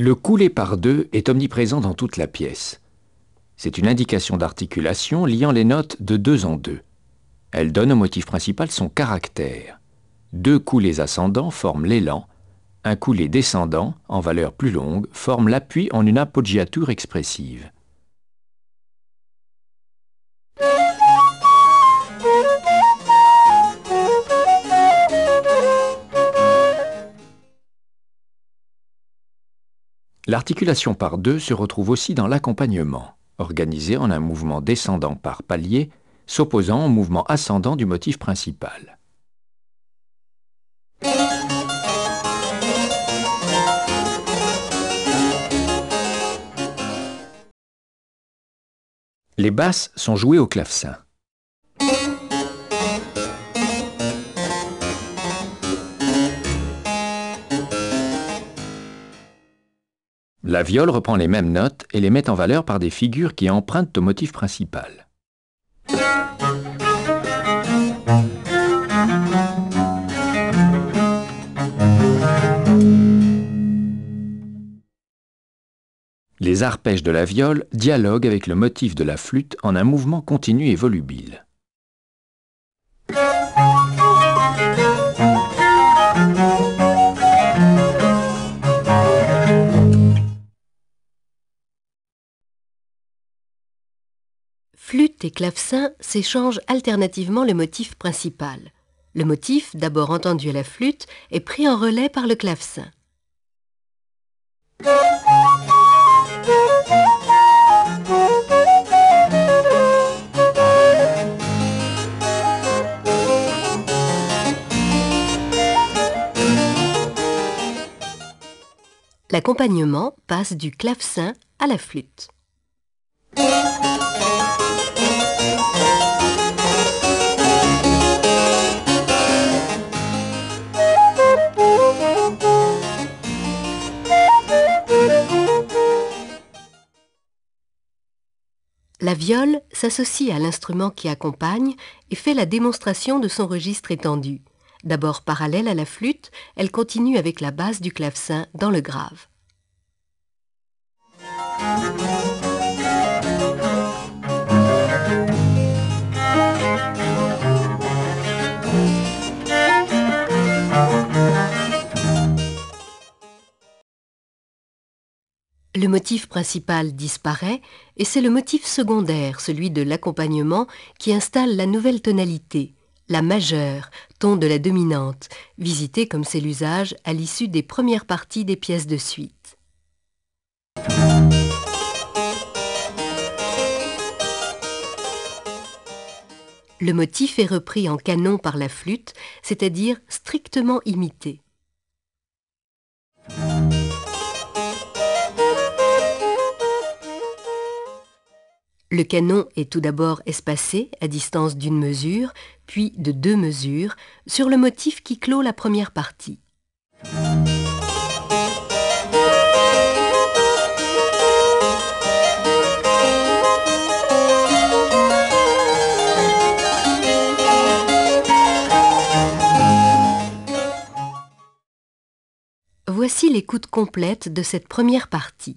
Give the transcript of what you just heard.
Le coulé par deux est omniprésent dans toute la pièce. C'est une indication d'articulation liant les notes de deux en deux. Elle donne au motif principal son caractère. Deux coulées ascendants forment l'élan, un coulé descendant, en valeur plus longue, forme l'appui en une appoggiature expressive. L'articulation par deux se retrouve aussi dans l'accompagnement, organisé en un mouvement descendant par palier, s'opposant au mouvement ascendant du motif principal. Les basses sont jouées au clavecin. La viole reprend les mêmes notes et les met en valeur par des figures qui empruntent au motif principal. Les arpèges de la viole dialoguent avec le motif de la flûte en un mouvement continu et volubile. Flûte et clavecin s'échangent alternativement le motif principal. Le motif, d'abord entendu à la flûte, est pris en relais par le clavecin. L'accompagnement passe du clavecin à la flûte. La viole s'associe à l'instrument qui accompagne et fait la démonstration de son registre étendu. D'abord parallèle à la flûte, elle continue avec la basse du clavecin dans le grave. Le motif principal disparaît et c'est le motif secondaire, celui de l'accompagnement, qui installe la nouvelle tonalité, la majeure, ton de la dominante, visité comme c'est l'usage à l'issue des premières parties des pièces de suite. Le motif est repris en canon par la flûte, c'est-à-dire strictement imité. Le canon est tout d'abord espacé à distance d'une mesure, puis de 2 mesures, sur le motif qui clôt la première partie. Voici l'écoute complète de cette première partie.